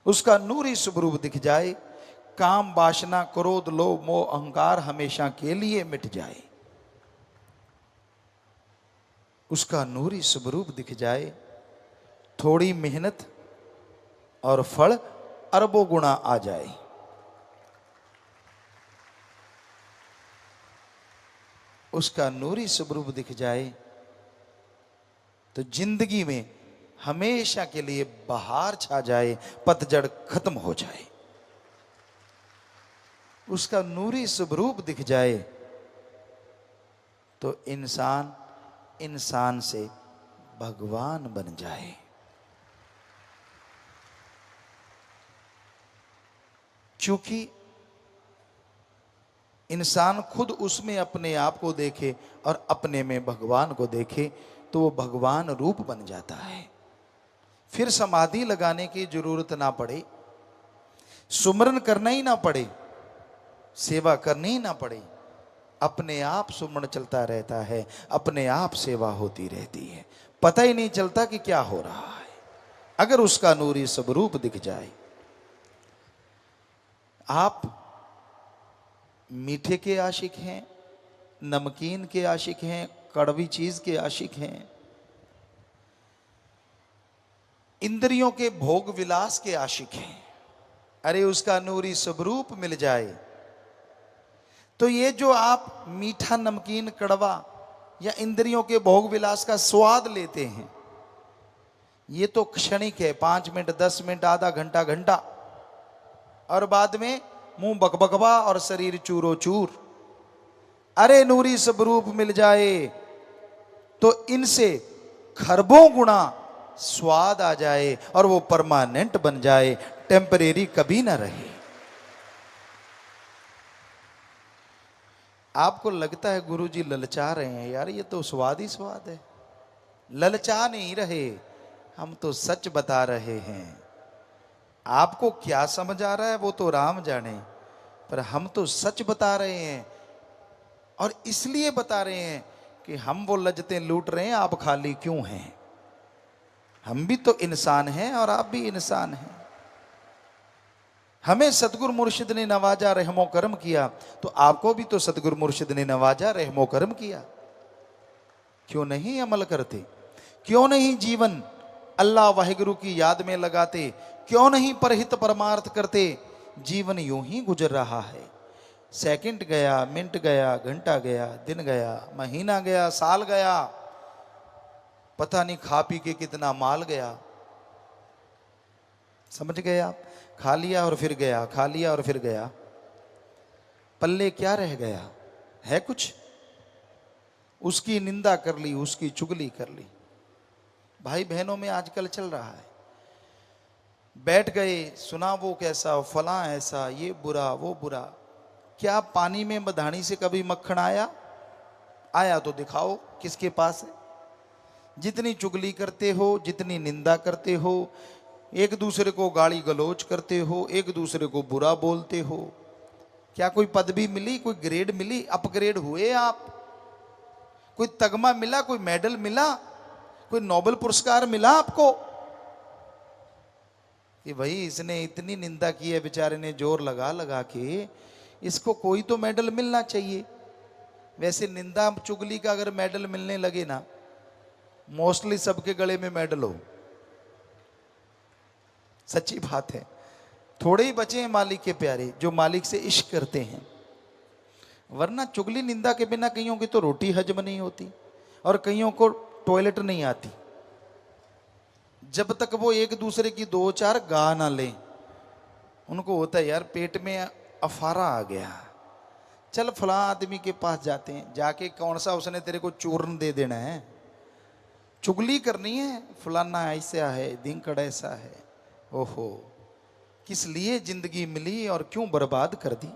उसका नूरी स्वरूप दिख जाए, काम वासना क्रोध लोभ मोह अहंकार हमेशा के लिए मिट जाए, उसका नूरी स्वरूप दिख जाए, थोड़ी मेहनत और फल अरबों गुना आ जाए। उसका नूरी स्वरूप दिख जाए तो जिंदगी में हमेशा के लिए बहार छा जाए, पतझड़ खत्म हो जाए। उसका नूरी स्वरूप दिख जाए तो इंसान इंसान से भगवान बन जाए। क्योंकि इंसान खुद उसमें अपने आप को देखे और अपने में भगवान को देखे तो वो भगवान रूप बन जाता है। फिर समाधि लगाने की जरूरत ना पड़े, सुमरन करना ही ना पड़े, सेवा करनी ही ना पड़े, अपने आप सुमरन चलता रहता है, अपने आप सेवा होती रहती है, पता ही नहीं चलता कि क्या हो रहा है, अगर उसका नूरी स्वरूप दिख जाए। आप मीठे के आशिक हैं, नमकीन के आशिक हैं, कड़वी चीज के आशिक हैं, इंद्रियों के भोग विलास के आशिक हैं, अरे उसका नूरी स्वरूप मिल जाए तो ये जो आप मीठा नमकीन कड़वा या इंद्रियों के भोग विलास का स्वाद लेते हैं, ये तो क्षणिक है, 5 मिनट, 10 मिनट, आधा घंटा, घंटा, और बाद में मुंह बकबकवा और शरीर चूरो चूर। अरे नूरी सब रूप मिल जाए तो इनसे खरबों गुना स्वाद आ जाए और वो परमानेंट बन जाए, टेम्परेरी कभी ना रहे। आपको लगता है गुरुजी ललचा रहे हैं, यार ये तो स्वाद ही स्वाद है। ललचा नहीं रहे, हम तो सच बता रहे हैं। आपको क्या समझ आ रहा है वो तो राम जाने, पर हम तो सच बता रहे हैं। और इसलिए बता रहे हैं कि हम वो लज्जतें लूट रहे हैं, आप खाली क्यों हैं? हम भी तो इंसान हैं और आप भी इंसान हैं। हमें सतगुरु मुर्शिद ने नवाजा, रहमो करम किया, तो आपको भी तो सतगुरु मुर्शिद ने नवाजा, रहमो करम किया। क्यों नहीं अमल करते? क्यों नहीं जीवन अल्लाह वाहिगुरु की याद में लगाते? क्यों नहीं परहित परमार्थ करते? जीवन यूं ही गुजर रहा है। सेकंड गया, मिनट गया, घंटा गया, दिन गया, महीना गया, साल गया, पता नहीं खा पी के कितना माल गया। समझ गए आप? खा लिया और फिर गया, खा लिया और फिर गया, पल्ले क्या रह गया? है कुछ? उसकी निंदा कर ली, उसकी चुगली कर ली। भाई बहनों में आजकल चल रहा है, बैठ गए, सुना वो कैसा, फला ऐसा, ये बुरा, वो बुरा। क्या पानी में मधानी से कभी मक्खन आया? आया तो दिखाओ किसके पास है। जितनी चुगली करते हो, जितनी निंदा करते हो, एक दूसरे को गाली गलौज करते हो, एक दूसरे को बुरा बोलते हो, क्या कोई पदवी मिली, कोई ग्रेड मिली, अपग्रेड हुए आप? कोई तगमा मिला, कोई मेडल मिला, कोई नोबेल पुरस्कार मिला आपको? कि भाई इसने इतनी निंदा की है, बेचारे ने जोर लगा लगा के, इसको कोई तो मेडल मिलना चाहिए। वैसे निंदा चुगली का अगर मेडल मिलने लगे ना, मोस्टली सबके गले में मेडल हो। सच्ची बात है। थोड़े ही बचे हैं मालिक के प्यारे जो मालिक से इश्क करते हैं, वरना चुगली निंदा के बिना कईयों की तो रोटी हजम नहीं होती और कईयों को टॉयलेट नहीं आती। जब तक वो एक दूसरे की 2-4 गा ना लें, उनको होता है यार पेट में अफारा आ गया, चल फला आदमी के पास जाते हैं। जाके कौन सा उसने तेरे को चूर्ण दे देना है? चुगली करनी है, फलाना ऐसा है, धिंकड़ ऐसा है। ओहो, किस लिए जिंदगी मिली और क्यों बर्बाद कर दी?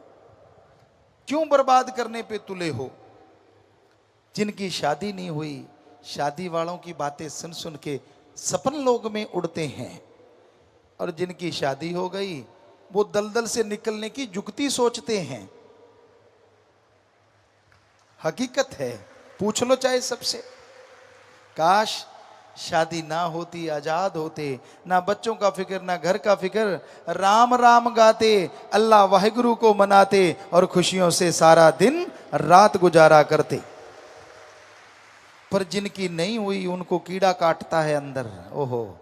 क्यों बर्बाद करने पे तुले हो? जिनकी शादी नहीं हुई, शादी वालों की बातें सुन सुन के सपन लोग में उड़ते हैं, और जिनकी शादी हो गई वो दलदल से निकलने की जुगती सोचते हैं। हकीकत है, पूछ लो चाहे सबसे। काश शादी ना होती, आजाद होते, ना बच्चों का फिक्र, ना घर का फिक्र, राम राम गाते, अल्लाह वाहिगुरु को मनाते और खुशियों से सारा दिन रात गुजारा करते। पर जिनकी नहीं हुई उनको कीड़ा काटता है अंदर। ओहो,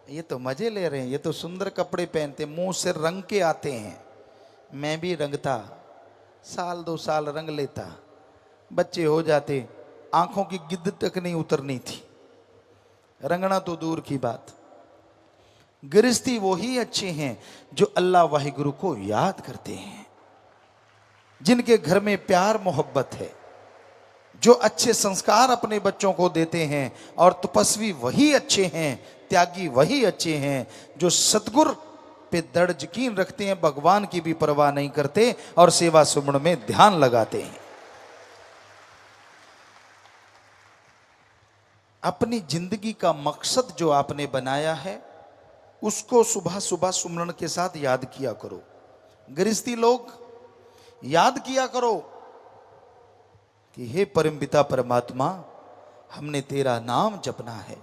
ये तो मजे ले रहे हैं, ये तो सुंदर कपड़े पहनते, मुंह से रंग के आते हैं। मैं भी रंगता, 1-2 साल रंग लेता, बच्चे हो जाते, आंखों की गिद्द तक नहीं उतरनी थी, रंगना तो दूर की बात। गृहस्थी वो ही अच्छे हैं जो अल्लाह वाहिगुरु को याद करते हैं, जिनके घर में प्यार मोहब्बत है, जो अच्छे संस्कार अपने बच्चों को देते हैं। और तपस्वी वही अच्छे हैं, त्यागी वही अच्छे हैं जो सतगुर पे दृढ़ यकीन रखते हैं, भगवान की भी परवाह नहीं करते और सेवा सुमन में ध्यान लगाते हैं। अपनी जिंदगी का मकसद जो आपने बनाया है उसको सुबह सुबह सुमरन के साथ याद किया करो। गृहस्थी लोग याद किया करो कि हे परमपिता परमात्मा, हमने तेरा नाम जपना है,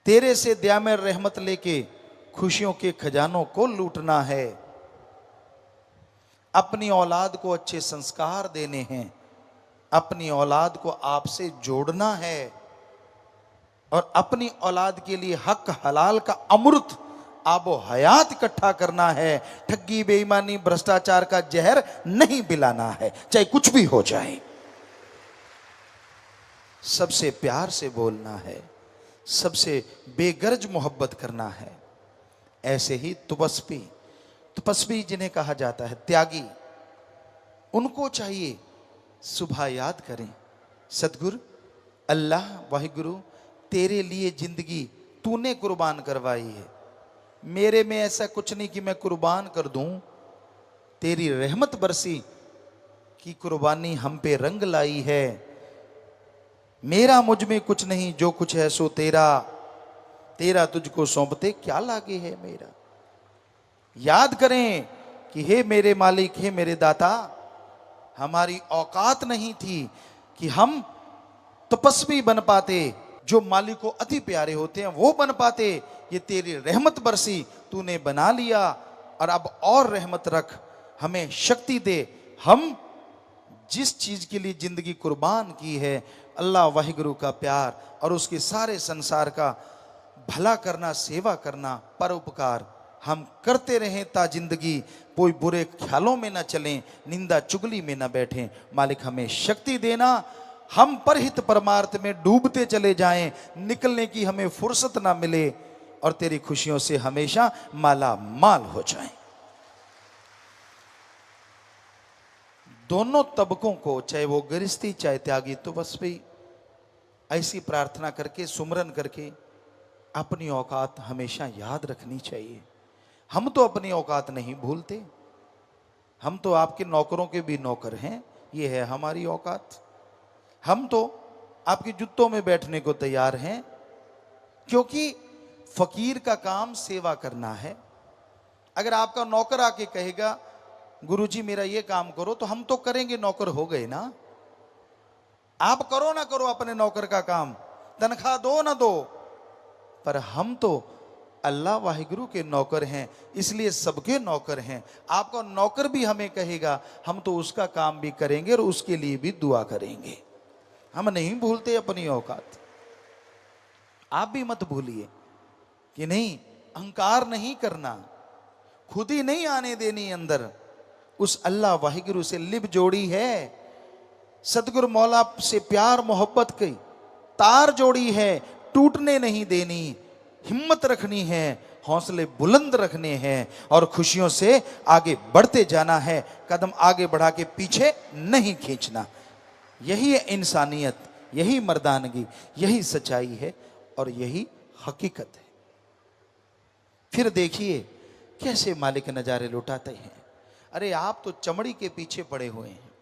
तेरे से दया में रहमत लेके खुशियों के खजानों को लूटना है, अपनी औलाद को अच्छे संस्कार देने हैं, अपनी औलाद को आपसे जोड़ना है और अपनी औलाद के लिए हक हलाल का अमृत आबो हयात इकट्ठा करना है। ठगी बेईमानी भ्रष्टाचार का जहर नहीं पिलाना है, चाहे कुछ भी हो जाए। सबसे प्यार से बोलना है, सबसे बेगर्ज मोहब्बत करना है। ऐसे ही तपस्वी, तपस्वी जिन्हें कहा जाता है त्यागी, उनको चाहिए सुबह याद करें, सतगुरु अल्लाह वाहिगुरु तेरे लिए जिंदगी तूने कुर्बान करवाई है, मेरे में ऐसा कुछ नहीं कि मैं कुर्बान कर दूं, तेरी रहमत बरसी की कुर्बानी हम पे रंग लाई है, मेरा मुझ में कुछ नहीं जो कुछ है सो तेरा, तेरा तुझको सौंपते क्या लागे है मेरा। याद करें कि हे मेरे मालिक, हे मेरे दाता, हमारी औकात नहीं थी कि हम तपस्वी बन पाते, जो मालिक को अति प्यारे होते हैं वो बन पाते। ये तेरी रहमत बरसी, तूने बना लिया, और अब और रहमत रख, हमें शक्ति दे। हम जिस चीज के लिए जिंदगी कुर्बान की है, अल्लाह वाहिगुरु का प्यार और उसके सारे संसार का भला करना, सेवा करना, परोपकार हम करते रहें ता जिंदगी, कोई बुरे ख्यालों में न चलें, निंदा चुगली में न बैठें। मालिक हमें शक्ति देना, हम परहित परमार्थ में डूबते चले जाएं, निकलने की हमें फुर्सत ना मिले, और तेरी खुशियों से हमेशा माला माल हो जाएं। दोनों तबकों को, चाहे वो गृहस्थी चाहे त्यागी तपस्वी, ऐसी प्रार्थना करके, सुमरन करके अपनी औकात हमेशा याद रखनी चाहिए। हम तो अपनी औकात नहीं भूलते, हम तो आपके नौकरों के भी नौकर हैं, ये है हमारी औकात। हम तो आपके जूतों में बैठने को तैयार हैं, क्योंकि फकीर का काम सेवा करना है। अगर आपका नौकर आके कहेगा गुरुजी मेरा ये काम करो, तो हम तो करेंगे, नौकर हो गए ना। आप करो ना करो अपने नौकर का काम, तनख्वाह दो ना दो, पर हम तो अल्लाह वाहिगुरु के नौकर हैं, इसलिए सबके नौकर हैं। आपका नौकर भी हमें कहेगा, हम तो उसका काम भी करेंगे और उसके लिए भी दुआ करेंगे। हम नहीं भूलते अपनी औकात। आप भी मत भूलिए कि नहीं, अहंकार नहीं करना, खुद ही नहीं आने देनी अंदर। उस अल्लाह वाहिगुरु से लिप जोड़ी है, सतगुरु मौला से प्यार मोहब्बत की तार जोड़ी है, टूटने नहीं देनी, हिम्मत रखनी है, हौसले बुलंद रखने हैं, और खुशियों से आगे बढ़ते जाना है, कदम आगे बढ़ा के पीछे नहीं खींचना। यही है इंसानियत, यही मर्दानगी, यही सच्चाई है, और यही हकीकत है। फिर देखिए कैसे मालिक नजारे लुटाते हैं। अरे आप तो चमड़ी के पीछे पड़े हुए हैं।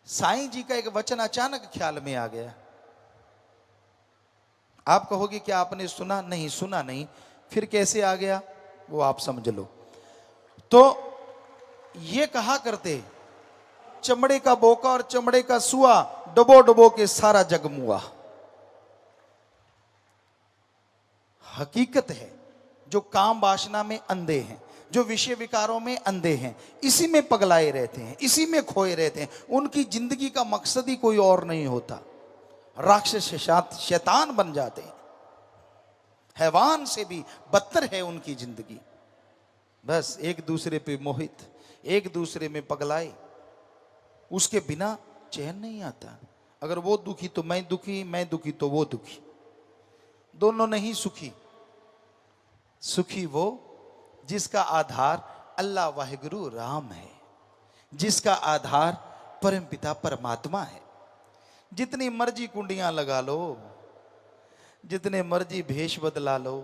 साईं जी का एक वचन अचानक ख्याल में आ गया। आप कहोगे क्या आपने सुना? नहीं, सुना नहीं, फिर कैसे आ गया वो आप समझ लो। तो ये कहा करते, चमड़े का बोका और चमड़े का सुआ, डबो डबो के सारा जग मुआ। हकीकत है, जो काम वासना में अंधे हैं, जो विषय विकारों में अंधे हैं, इसी में पगलाए रहते हैं, इसी में खोए रहते हैं, उनकी जिंदगी का मकसद ही कोई और नहीं होता। राक्षस शैतान बन जाते हैं, हैवान से भी बदतर है उनकी जिंदगी। बस एक दूसरे पे मोहित, एक दूसरे में पगलाए, उसके बिना चैन नहीं आता। अगर वो दुखी तो मैं दुखी, मैं दुखी तो वो दुखी, दोनों नहीं सुखी। सुखी वो जिसका आधार अल्लाह वाहिगुरु राम है, जिसका आधार परमपिता परमात्मा है। जितनी मर्जी कुंडियां लगा लो, जितने मर्जी भेष बदला लो,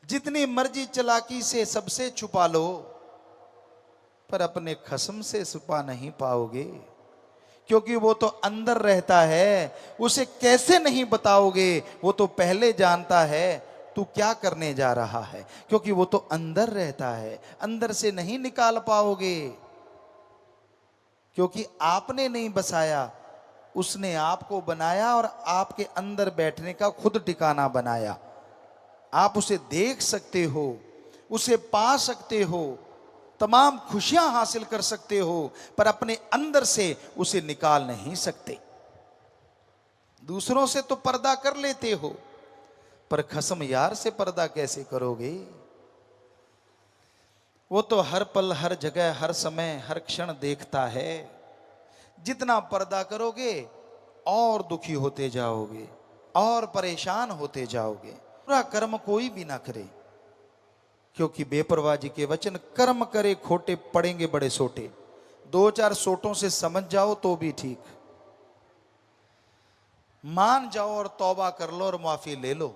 जितनी मर्जी चालाकी से सबसे छुपा लो, पर अपने खस्म से छुपा नहीं पाओगे, क्योंकि वो तो अंदर रहता है। उसे कैसे नहीं बताओगे, वो तो पहले जानता है तू क्या करने जा रहा है, क्योंकि वो तो अंदर रहता है, अंदर से नहीं निकाल पाओगे, क्योंकि आपने नहीं बसाया, उसने आपको बनाया और आपके अंदर बैठने का खुद ठिकाना बनाया। आप उसे देख सकते हो, उसे पा सकते हो, तमाम खुशियां हासिल कर सकते हो, पर अपने अंदर से उसे निकाल नहीं सकते। दूसरों से तो पर्दा कर लेते हो, पर खसम यार से पर्दा कैसे करोगे? वो तो हर पल, हर जगह, हर समय, हर क्षण देखता है। जितना पर्दा करोगे और दुखी होते जाओगे और परेशान होते जाओगे। पूरा कर्म कोई भी ना करे, क्योंकि बेपरवाह जी के वचन, कर्म करे खोटे पड़ेंगे बड़े सोटे। 2-4 सोटों से समझ जाओ तो भी ठीक, मान जाओ और तौबा कर लो और माफी ले लो,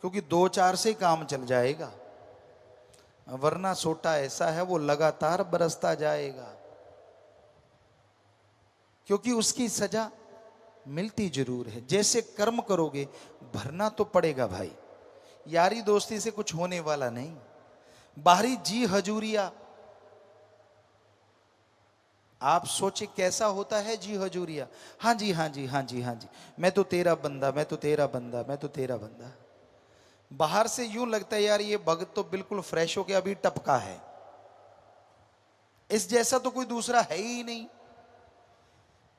क्योंकि 2-4 से काम चल जाएगा। वरना सोटा ऐसा है वो लगातार बरसता जाएगा, क्योंकि उसकी सजा मिलती जरूर है। जैसे कर्म करोगे भरना तो पड़ेगा भाई। यारी दोस्ती से कुछ होने वाला नहीं। बाहरी जी हजूरिया, आप सोचे कैसा होता है जी हजूरिया। हाँ जी हाँ जी हाँ जी हाँ जी, मैं तो तेरा बंदा, मैं तो तेरा बंदा, मैं तो तेरा बंदा। बाहर से यूं लगता है यार ये भगत तो बिल्कुल फ्रेश होके अभी टपका है, इस जैसा तो कोई दूसरा है ही नहीं।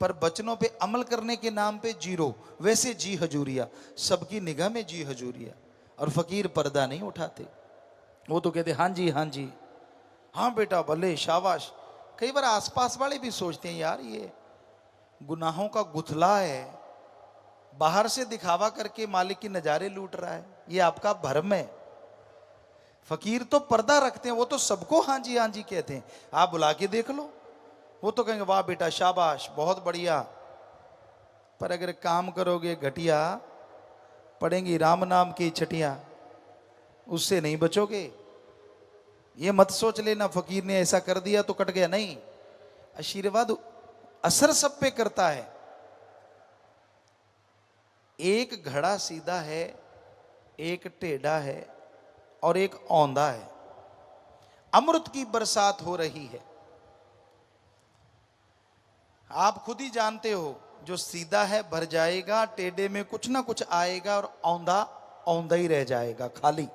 पर बचनों पे अमल करने के नाम पे जीरो, वैसे जी हजूरिया, सबकी निगाह में जी हजूरिया। और फकीर पर्दा नहीं उठाते, वो तो कहते हाँ जी हाँ जी, हाँ बेटा भले शाबाश। कई बार आसपास वाले भी सोचते हैं यार ये गुनाहों का गुथला है, बाहर से दिखावा करके मालिक की नजारे लूट रहा है, ये आपका भरम है। फकीर तो पर्दा रखते हैं, वो तो सबको हाँ जी कहते हैं। आप बुला के देख लो, वो तो कहेंगे वाह बेटा शाबाश बहुत बढ़िया। पर अगर काम करोगे घटिया, पड़ेंगी राम नाम की छटिया, उससे नहीं बचोगे। ये मत सोच लेना फकीर ने ऐसा कर दिया तो कट गया, नहीं। आशीर्वाद असर सब पे करता है। एक घड़ा सीधा है, एक टेढ़ा है और एक औंधा है। अमृत की बरसात हो रही है। आप खुद ही जानते हो, जो सीधा है भर जाएगा, टेढ़े में कुछ ना कुछ आएगा और औंधा औंधा ही रह जाएगा खाली।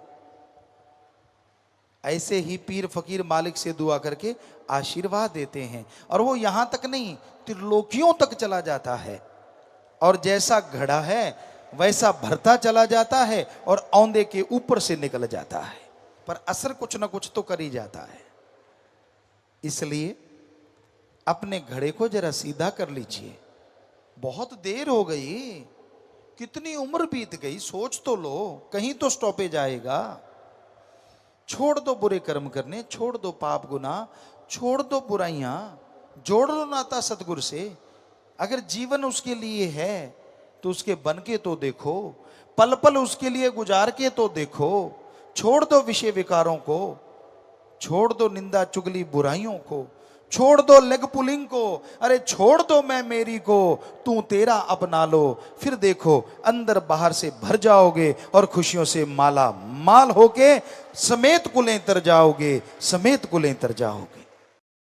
ऐसे ही पीर फकीर मालिक से दुआ करके आशीर्वाद देते हैं, और वो यहां तक नहीं त्रिलोकियों तक चला जाता है। और जैसा घड़ा है वैसा भरता चला जाता है और औंधे के ऊपर से निकल जाता है, पर असर कुछ ना कुछ तो कर ही जाता है। इसलिए अपने घड़े को जरा सीधा कर लीजिए। बहुत देर हो गई, कितनी उम्र बीत गई, सोच तो लो, कहीं तो स्टॉपेज आएगा। छोड़ दो बुरे कर्म करने, छोड़ दो पाप गुनाह, छोड़ दो बुराइयां, जोड़ लो नाता सतगुरु से। अगर जीवन उसके लिए है तो उसके बन के तो देखो, पल पल उसके लिए गुजार के तो देखो। छोड़ दो विषय विकारों को, छोड़ दो निंदा चुगली बुराइयों को, छोड़ दो लेग पुलिंग को, अरे छोड़ दो मैं मेरी को, तू तेरा अपना लो। फिर देखो अंदर बाहर से भर जाओगे और खुशियों से माला माल होके समेत कुलें तर जाओगे, समेत कुलें तर जाओगे।